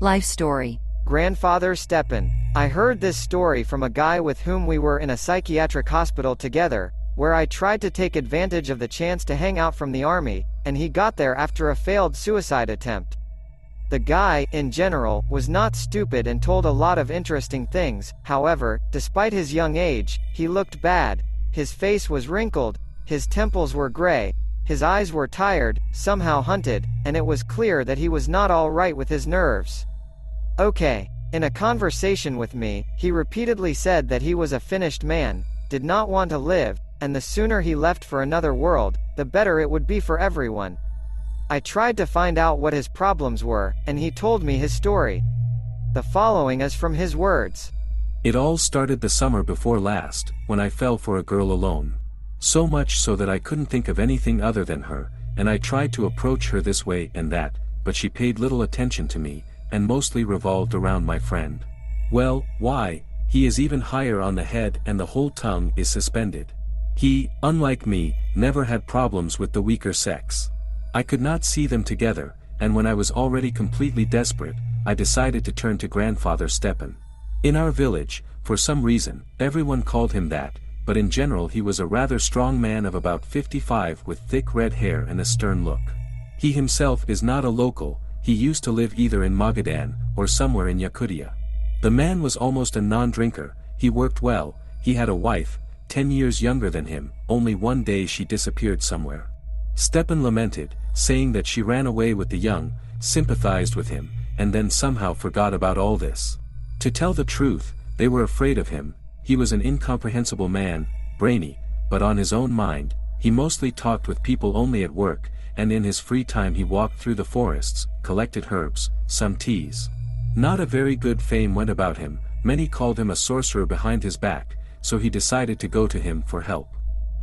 Life story. Grandfather Stepan. I heard this story from a guy with whom we were in a psychiatric hospital together, where I tried to take advantage of the chance to hang out from the army, and he got there after a failed suicide attempt. The guy, in general, was not stupid and told a lot of interesting things. However, despite his young age, he looked bad. His face was wrinkled, his temples were gray, his eyes were tired, somehow hunted, and it was clear that he was not all right with his nerves. Okay. In a conversation with me, he repeatedly said that he was a finished man, did not want to live, and the sooner he left for another world, the better it would be for everyone. I tried to find out what his problems were, and he told me his story. The following is from his words. It all started the summer before last, when I fell for a girl alone. So much so that I couldn't think of anything other than her, and I tried to approach her this way and that, but she paid little attention to me, and mostly revolved around my friend. Well, why? He is even higher on the head and the whole tongue is suspended. He, unlike me, never had problems with the weaker sex. I could not see them together, and when I was already completely desperate, I decided to turn to Grandfather Stepan. In our village, for some reason, everyone called him that, but in general he was a rather strong man of about 55 with thick red hair and a stern look. He himself is not a local, he used to live either in Magadan, or somewhere in Yakutia. The man was almost a non-drinker, he worked well, he had a wife, 10 years younger than him, only one day she disappeared somewhere. Stepan lamented, saying that she ran away with the young, sympathized with him, and then somehow forgot about all this. To tell the truth, they were afraid of him. He was an incomprehensible man, brainy, but on his own mind, he mostly talked with people only at work, and in his free time he walked through the forests, collected herbs, some teas. Not a very good fame went about him, many called him a sorcerer behind his back, so he decided to go to him for help.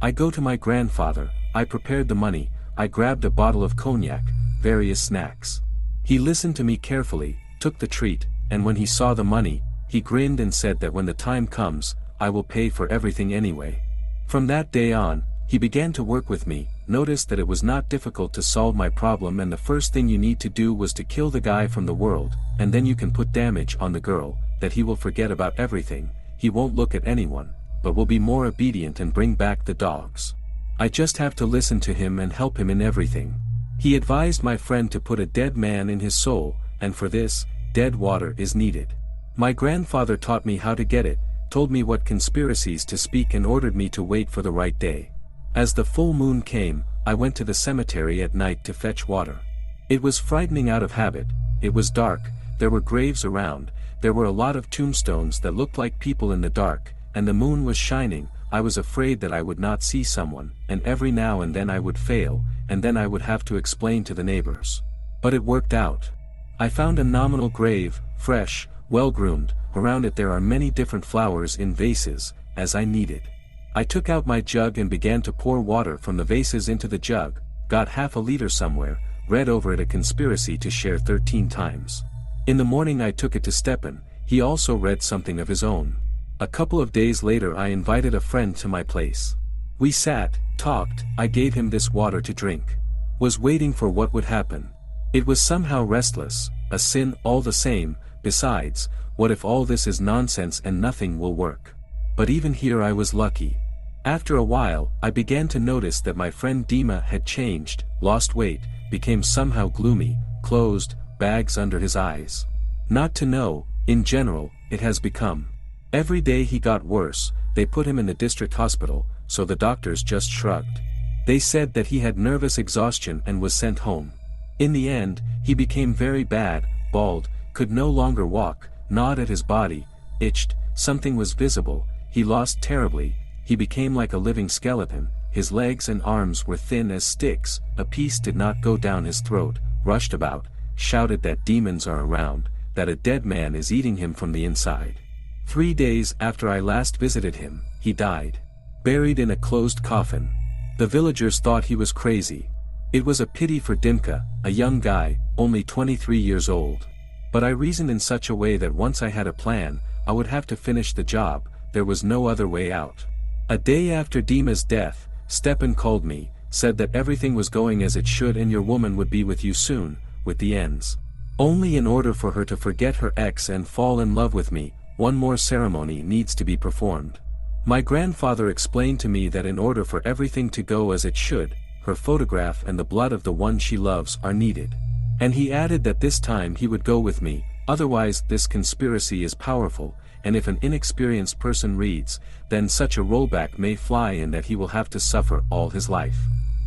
I go to my grandfather, I prepared the money, I grabbed a bottle of cognac, various snacks. He listened to me carefully, took the treat, and when he saw the money, he grinned and said that when the time comes, I will pay for everything anyway. From that day on, he began to work with me, noticed that it was not difficult to solve my problem and the first thing you need to do was to kill the guy from the world, and then you can put damage on the girl, that he will forget about everything, he won't look at anyone, but will be more obedient and bring back the dogs. I just have to listen to him and help him in everything. He advised my friend to put a dead man in his soul, and for this, dead water is needed. My grandfather taught me how to get it, told me what conspiracies to speak and ordered me to wait for the right day. As the full moon came, I went to the cemetery at night to fetch water. It was frightening out of habit, it was dark, there were graves around, there were a lot of tombstones that looked like people in the dark, and the moon was shining. I was afraid that I would not see someone, and every now and then I would fail, and then I would have to explain to the neighbors. But it worked out. I found a nominal grave, fresh, well-groomed, around it there are many different flowers in vases, as I needed. I took out my jug and began to pour water from the vases into the jug, got half a liter somewhere, read over it a conspiracy to share 13 times. In the morning I took it to Stepan, he also read something of his own. A couple of days later I invited a friend to my place. We sat, talked, I gave him this water to drink. Was waiting for what would happen. It was somehow restless, a sin all the same, besides, what if all this is nonsense and nothing will work? But even here I was lucky. After a while, I began to notice that my friend Dima had changed, lost weight, became somehow gloomy, closed, bags under his eyes. Not to know, in general, it has become. Every day he got worse, they put him in the district hospital, so the doctors just shrugged. They said that he had nervous exhaustion and was sent home. In the end, he became very bad, bald, could no longer walk, gnawed at his body, itched, something was visible, he lost terribly, he became like a living skeleton, his legs and arms were thin as sticks, a piece did not go down his throat, rushed about, shouted that demons are around, that a dead man is eating him from the inside. 3 days after I last visited him, he died. Buried in a closed coffin. The villagers thought he was crazy. It was a pity for Dimka, a young guy, only 23 years old. But I reasoned in such a way that once I had a plan, I would have to finish the job, there was no other way out. A day after Dima's death, Stepan called me, said that everything was going as it should and your woman would be with you soon, with the ends. Only in order for her to forget her ex and fall in love with me, one more ceremony needs to be performed. My grandfather explained to me that in order for everything to go as it should, her photograph and the blood of the one she loves are needed. And he added that this time he would go with me, otherwise this conspiracy is powerful, and if an inexperienced person reads, then such a rollback may fly and that he will have to suffer all his life.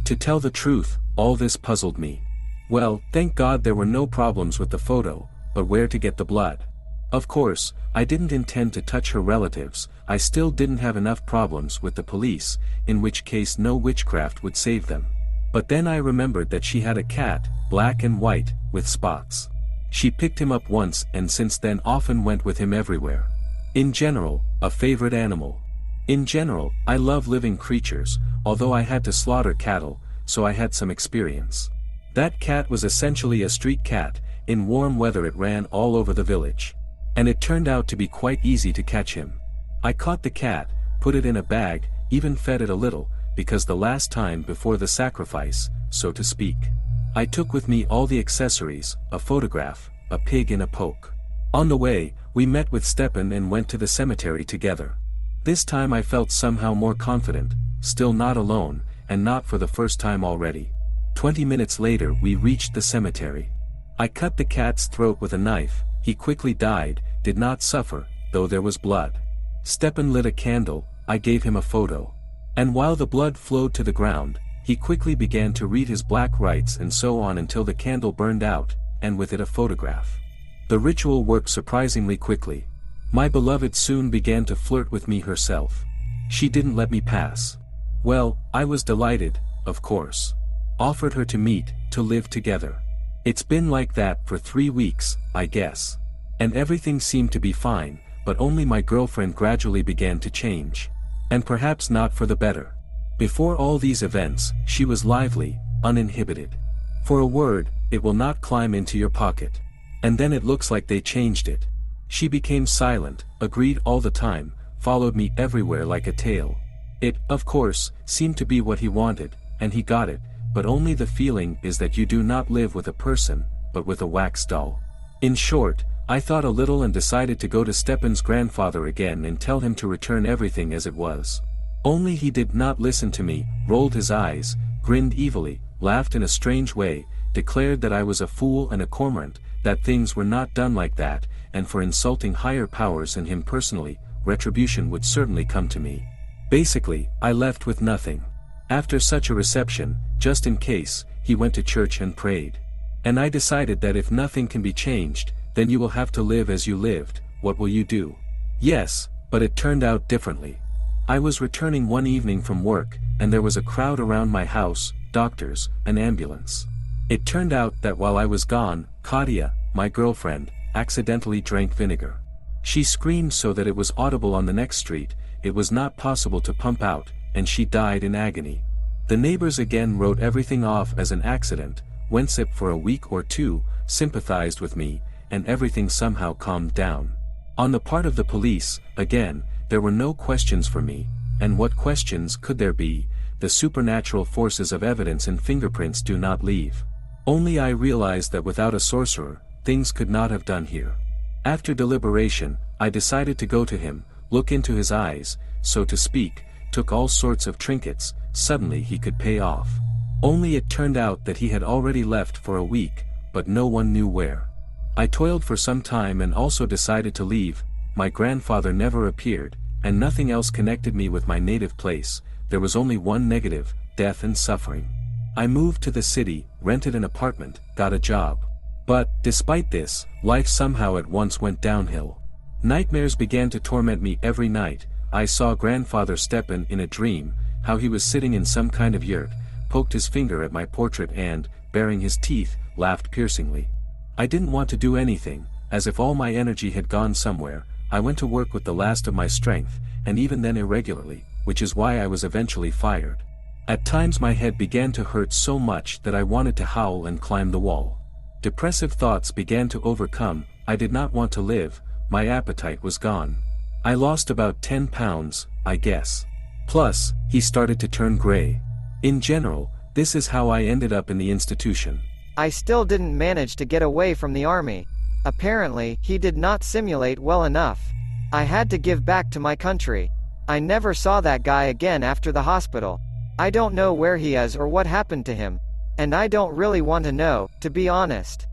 To tell the truth, all this puzzled me. Well, thank God there were no problems with the photo, but where to get the blood? Of course, I didn't intend to touch her relatives, I still didn't have enough problems with the police, in which case no witchcraft would save them. But then I remembered that she had a cat, black and white, with spots. She picked him up once and since then often went with him everywhere. In general, a favorite animal. In general, I love living creatures, although I had to slaughter cattle, so I had some experience. That cat was essentially a street cat, in warm weather it ran all over the village. And it turned out to be quite easy to catch him. I caught the cat, put it in a bag, even fed it a little, because the last time before the sacrifice, so to speak. I took with me all the accessories, a photograph, a pig and a poke. On the way, we met with Stepan and went to the cemetery together. This time I felt somehow more confident, still not alone, and not for the first time already. 20 minutes later we reached the cemetery. I cut the cat's throat with a knife, he quickly died, did not suffer, though there was blood. Stepan lit a candle, I gave him a photo. And while the blood flowed to the ground, he quickly began to read his black rites and so on until the candle burned out, and with it a photograph. The ritual worked surprisingly quickly. My beloved soon began to flirt with me herself. She didn't let me pass. Well, I was delighted, of course. Offered her to meet, to live together. It's been like that for 3 weeks, I guess. And everything seemed to be fine, but only my girlfriend gradually began to change. And perhaps not for the better. Before all these events, she was lively, uninhibited. For a word, it will not climb into your pocket. And then it looks like they changed it. She became silent, agreed all the time, followed me everywhere like a tail. It, of course, seemed to be what he wanted, and he got it, but only the feeling is that you do not live with a person, but with a wax doll. In short, I thought a little and decided to go to Stepan's grandfather again and tell him to return everything as it was. Only he did not listen to me, rolled his eyes, grinned evilly, laughed in a strange way, declared that I was a fool and a cormorant, that things were not done like that, and for insulting higher powers and him personally, retribution would certainly come to me. Basically, I left with nothing. After such a reception, just in case, he went to church and prayed. And I decided that if nothing can be changed, then you will have to live as you lived, what will you do? Yes, but it turned out differently. I was returning one evening from work, and there was a crowd around my house, doctors, an ambulance. It turned out that while I was gone, Katia, my girlfriend, accidentally drank vinegar. She screamed so that it was audible on the next street, it was not possible to pump out, and she died in agony. The neighbors again wrote everything off as an accident, Wensip for a week or two, sympathized with me, and everything somehow calmed down. On the part of the police, again, there were no questions for me, and what questions could there be? The supernatural forces of evidence and fingerprints do not leave. Only I realized that without a sorcerer, things could not have done here. After deliberation, I decided to go to him, look into his eyes, so to speak, took all sorts of trinkets, suddenly he could pay off. Only it turned out that he had already left for a week, but no one knew where. I toiled for some time and also decided to leave, my grandfather never appeared, and nothing else connected me with my native place, there was only one negative, death and suffering. I moved to the city, rented an apartment, got a job. But, despite this, life somehow at once went downhill. Nightmares began to torment me every night. I saw grandfather Stepan in a dream, how he was sitting in some kind of yurt, poked his finger at my portrait and, baring his teeth, laughed piercingly. I didn't want to do anything, as if all my energy had gone somewhere. I went to work with the last of my strength, and even then irregularly, which is why I was eventually fired. At times my head began to hurt so much that I wanted to howl and climb the wall. Depressive thoughts began to overcome, I did not want to live, my appetite was gone. I lost about 10 pounds, I guess. Plus, he started to turn gray. In general, this is how I ended up in the institution. I still didn't manage to get away from the army. Apparently, he did not simulate well enough. I had to give back to my country. I never saw that guy again after the hospital. I don't know where he is or what happened to him. And I don't really want to know, to be honest.